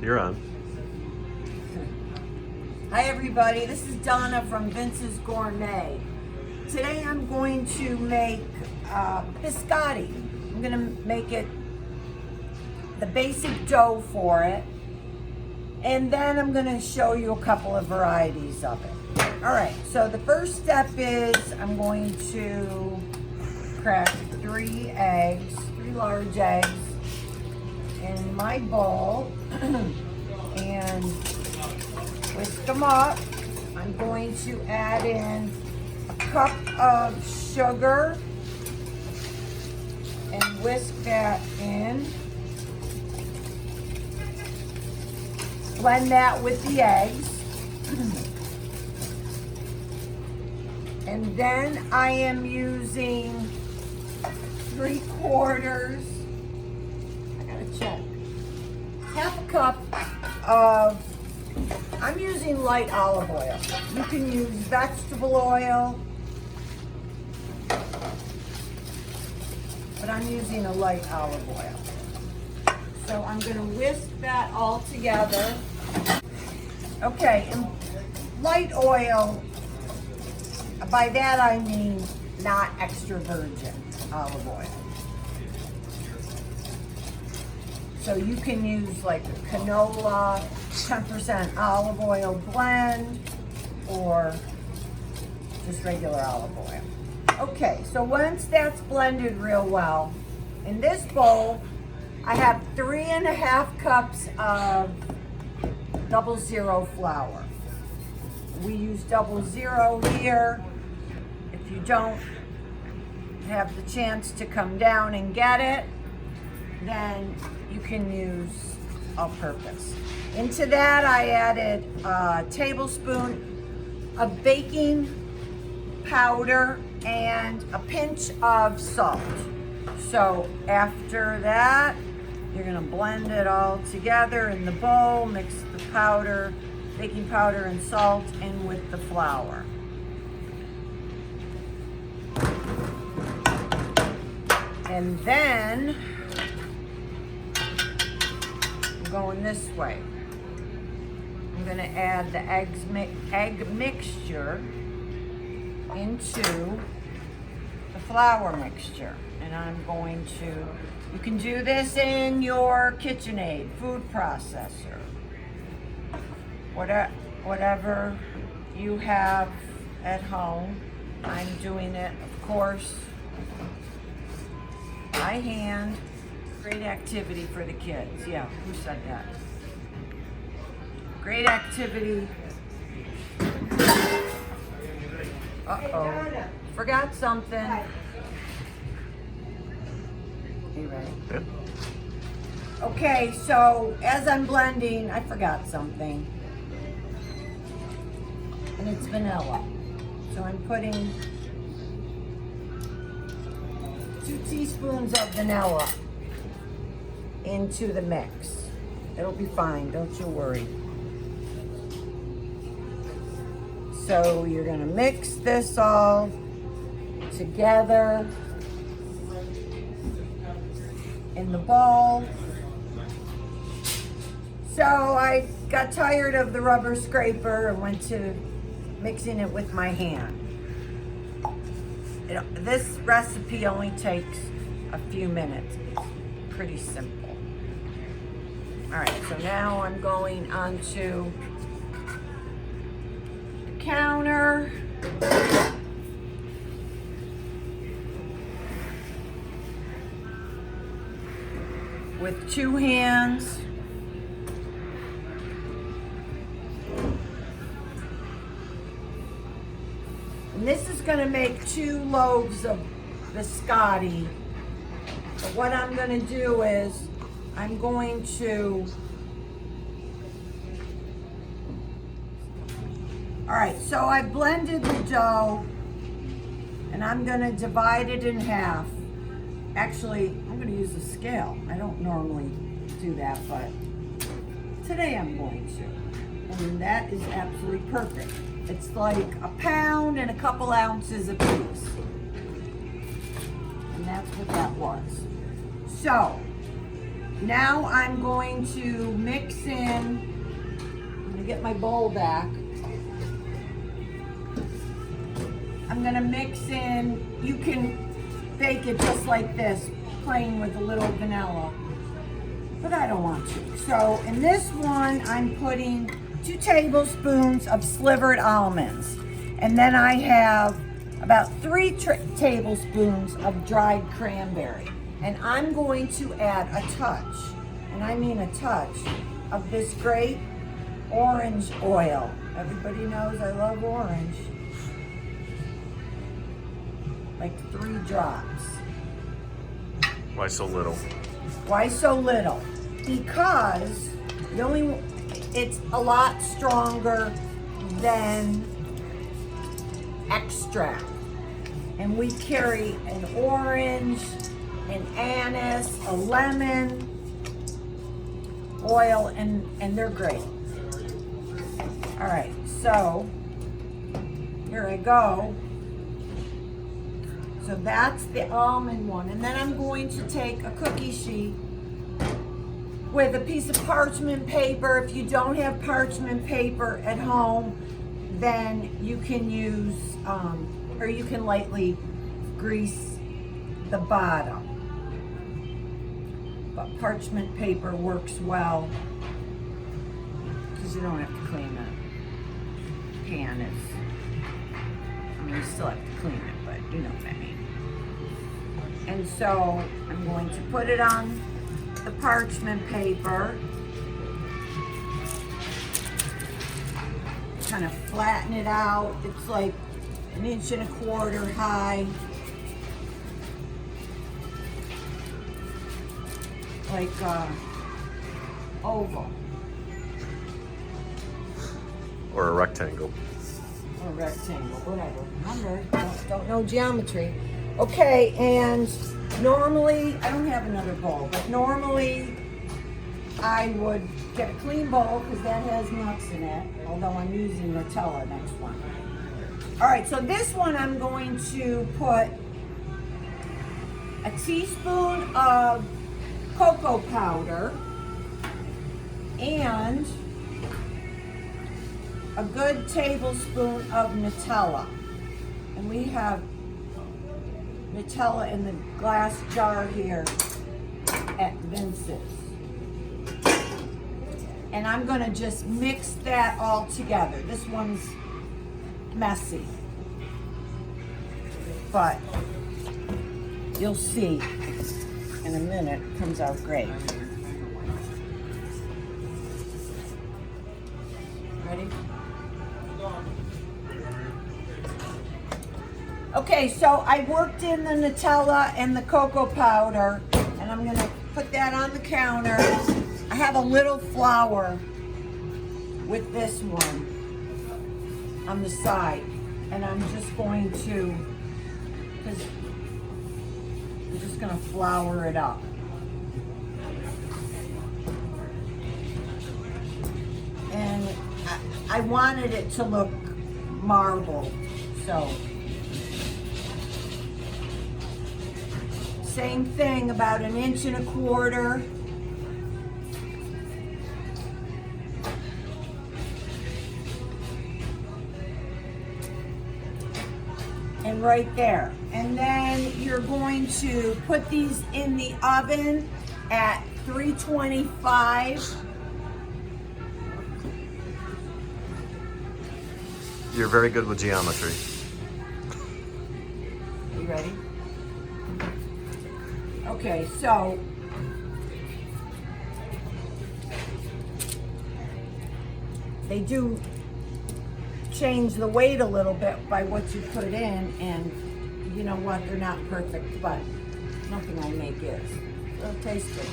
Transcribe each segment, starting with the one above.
You're on. Hi everybody, this is Donna from Vince's Gourmet. Today I'm going to make biscotti. I'm going to make it the basic dough for it, and then I'm going to show you a couple of varieties of it. Alright, so the first step is I'm going to crack 3 large eggs in my bowl and whisk them up. I'm going to add in a cup of sugar and whisk that in. Blend that with the eggs. And then I am using 3/4, I gotta check, half a cup of, I'm using light olive oil. You can use vegetable oil, but I'm using a light olive oil. So I'm gonna whisk that all together. Okay, and light oil, by that I mean not extra virgin olive oil. So you can use like a canola, 10% olive oil blend, or just regular olive oil. Okay, so once that's blended real well, in this bowl, I have 3.5 cups of 00 flour. We use 00 here. If you don't have the chance to come down and get it, then you can use all-purpose. Into that, I added a tablespoon of baking powder and a pinch of salt. So after that, you're gonna blend it all together in the bowl, mix the powder, baking powder and salt in with the flour. And then, I'm going this way. I'm gonna add the egg mixture into the flour mixture. And I'm going to, you can do this in your KitchenAid food processor. Whatever you have at home. I'm doing it, of course, by hand. Great activity for the kids. Yeah, who said that? Great activity. Uh-oh. Forgot something. You ready? Yeah. Okay, so as I'm blending, I forgot something. And it's vanilla. So I'm putting 2 teaspoons of vanilla into the mix. It'll be fine, don't you worry. So you're gonna mix this all together in the bowl. So I got tired of the rubber scraper and went to mixing it with my hand. This recipe only takes a few minutes. It's pretty simple. All right, so now I'm going onto the counter. With 2 hands. And this is going to make 2 loaves of biscotti. But what I'm going to do is I'm going to, all right, so I blended the dough and I'm going to divide it in half. Actually, I'm going to use a scale. I don't normally do that, but today I'm going to. And that is absolutely perfect. It's like a pound and a couple ounces a piece. And that's what that was. So, Now I'm going to mix in, I'm gonna get my bowl back. I'm gonna mix in, you can bake it just like this, plain with a little vanilla, but I don't want to. So in this one, I'm putting 2 tablespoons of slivered almonds. And then I have about 3 tablespoons of dried cranberry. And I'm going to add a touch, and I mean a touch, of this great orange oil. Everybody knows I love orange. Like 3 drops. Why so little? Why so little? Because it's a lot stronger than extract. And we carry an orange, an anise, a lemon oil, and they're great. All right, so here I go. So that's the almond one. And then I'm going to take a cookie sheet with a piece of parchment paper. If you don't have parchment paper at home, then you can use, or you can lightly grease the bottom. But parchment paper works well because you don't have to clean the pan. I mean, you still have to clean it, but you know what I mean. And so I'm going to put it on the parchment paper, kind of flatten it out. It's like 1.25 inches high, like oval Or a rectangle. or rectangle, whatever. Remember, don't know geometry. Okay, and normally, I don't have another bowl, but normally I would get a clean bowl because that has nuts in it, although I'm using Nutella next one. All right, so this one I'm going to put a teaspoon of cocoa powder and a good tablespoon of Nutella. And we have Nutella in the glass jar here at Vince's. And I'm gonna just mix that all together. This one's messy, but you'll see in a minute, it comes out great. Ready? Okay, so I worked in the Nutella and the cocoa powder, and I'm gonna put that on the counter. I have a little flour with this one on the side, and I'm just going to, because I'm just gonna flour it up. And I wanted it to look marble, so. Same thing, about 1.25 inches. And right there. And then you're going to put these in the oven at 325. You're very good with geometry. Are you ready? Okay, so they do change the weight a little bit by what you put in, and you know what, they're not perfect, but nothing I make is. It'll taste good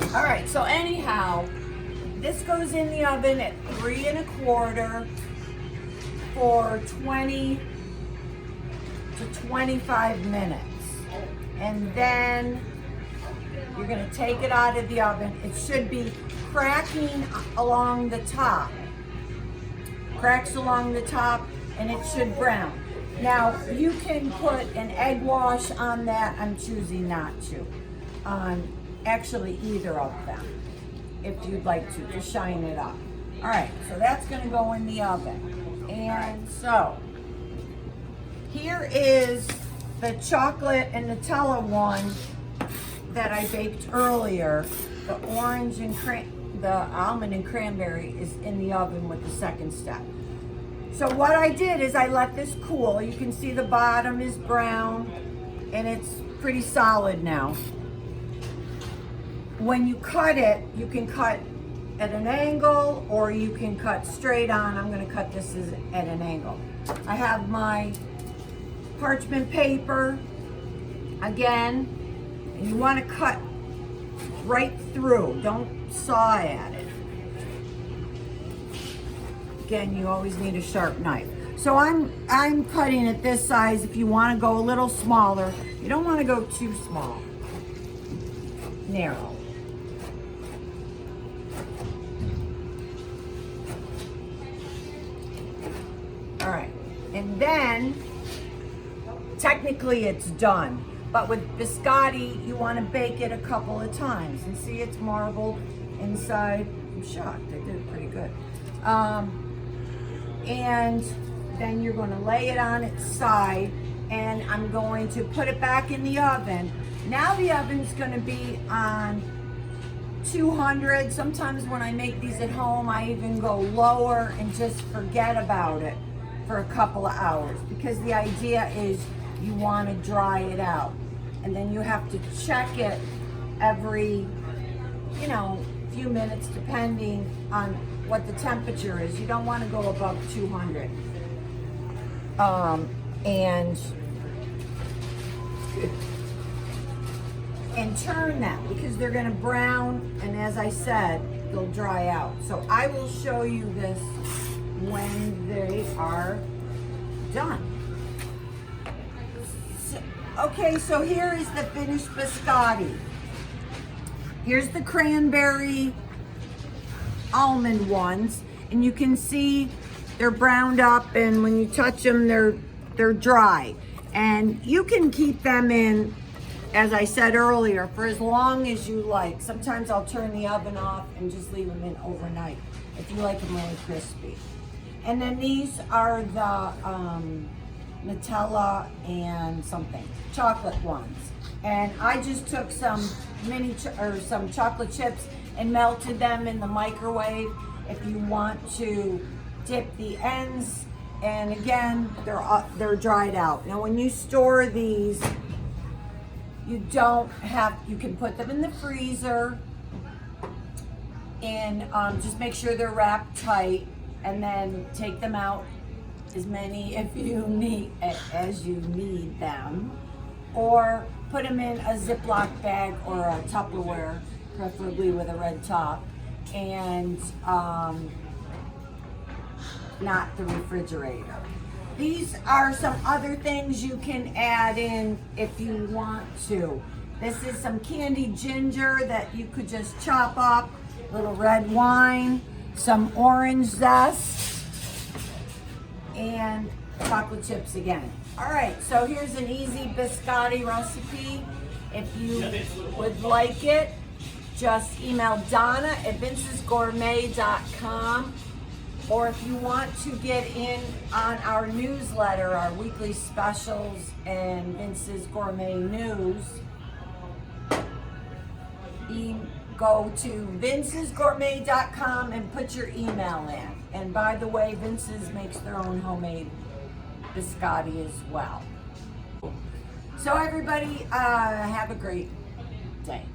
though. All right, so anyhow, this goes in the oven at 325 for 20 to 25 minutes. And then you're gonna take it out of the oven. It should be cracking along the top. Cracks along the top, and it should brown. Now, you can put an egg wash on that. I'm choosing not to. on actually either of them, if you'd like to shine it up. All right, so that's gonna go in the oven. And so, here is the chocolate and Nutella one that I baked earlier. The orange and the almond and cranberry is in the oven with the second step. So what I did is I let this cool. You can see the bottom is brown and it's pretty solid now. When you cut it, you can cut at an angle or you can cut straight on. I'm gonna cut this at an angle. I have my parchment paper again, and you wanna cut right through, don't saw at it. Again, you always need a sharp knife. So I'm cutting it this size. If you want to go a little smaller, you don't want to go too small. Narrow. All right, and then technically it's done. But with biscotti, you want to bake it a couple of times. And see, it's marbled inside. I'm shocked, I did it pretty good. And then you're going to lay it on its side, and I'm going to put it back in the oven. Now the oven's going to be on 200. Sometimes when I make these at home, I even go lower and just forget about it for a couple of hours, because the idea is you want to dry it out. And then you have to check it every, few minutes, depending on what the temperature is. You don't want to go above 200. And turn them, because they're going to brown, and as I said, they'll dry out. So I will show you this when they are done. Okay, so here is the finished biscotti. Here's the cranberry almond ones, and you can see they're browned up, and when you touch them, they're dry. And you can keep them in, as I said earlier, for as long as you like. Sometimes I'll turn the oven off and just leave them in overnight if you like them really crispy. And then these are the Nutella and something, chocolate ones. And I just took some some chocolate chips and melted them in the microwave if you want to dip the ends. And again, they're dried out. Now when you store these, you can put them in the freezer and just make sure they're wrapped tight, and then take them out as many as you need them, or put them in a Ziploc bag or a Tupperware, preferably with a red top, and not the refrigerator. These are some other things you can add in if you want to. This is some candied ginger that you could just chop up, a little red wine, some orange zest, and chocolate chips again. All right, so here's an easy biscotti recipe. If you would like it, just email Donna at vincesgourmet.com. Or if you want to get in on our newsletter, our weekly specials and Vince's Gourmet News, go to vincesgourmet.com and put your email in. And by the way, Vince's makes their own homemade biscotti as well. So everybody, have a great day.